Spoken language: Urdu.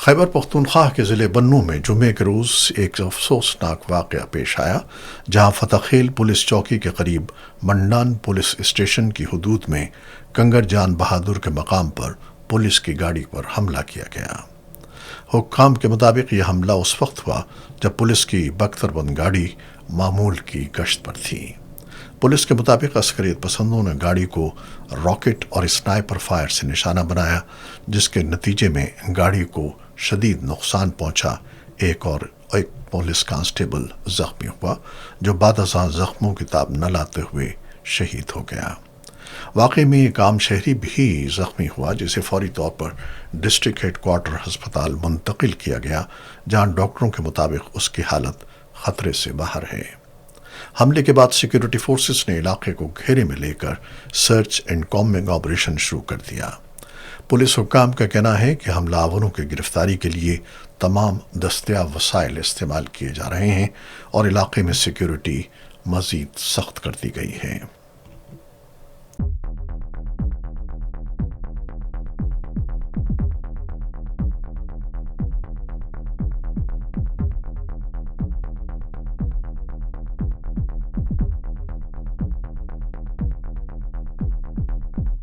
خیبر پختونخوا کے ضلع بنوں میں جمعے کے روز ایک افسوسناک واقعہ پیش آیا، جہاں فتح خیل پولیس چوکی کے قریب منڈان پولیس اسٹیشن کی حدود میں کنگر جان بہادر کے مقام پر پولیس کی گاڑی پر حملہ کیا گیا۔ حکام کے مطابق یہ حملہ اس وقت ہوا جب پولیس کی بختر بند گاڑی معمول کی گشت پر تھی۔ پولیس کے مطابق عسکریت پسندوں نے گاڑی کو راکٹ اور اسنائپر فائر سے نشانہ بنایا، جس کے نتیجے میں گاڑی کو شدید نقصان پہنچا۔ ایک پولیس کانسٹیبل زخمی ہوا، جو بعد ازاں زخموں کی تاب نہ لاتے ہوئے شہید ہو گیا۔ واقعے میں ایک عام شہری بھی زخمی ہوا، جسے فوری طور پر ڈسٹرکٹ ہیڈ کوارٹر ہسپتال منتقل کیا گیا، جہاں ڈاکٹروں کے مطابق اس کی حالت خطرے سے باہر ہے۔ حملے کے بعد سیکیورٹی فورسز نے علاقے کو گھیرے میں لے کر سرچ اینڈ کامبنگ آپریشن شروع کر دیا۔ پولیس حکام کا کہنا ہے کہ حملہ آوروں کی گرفتاری کے لیے تمام دستیاب وسائل استعمال کیے جا رہے ہیں اور علاقے میں سیکیورٹی مزید سخت کر دی گئی ہے۔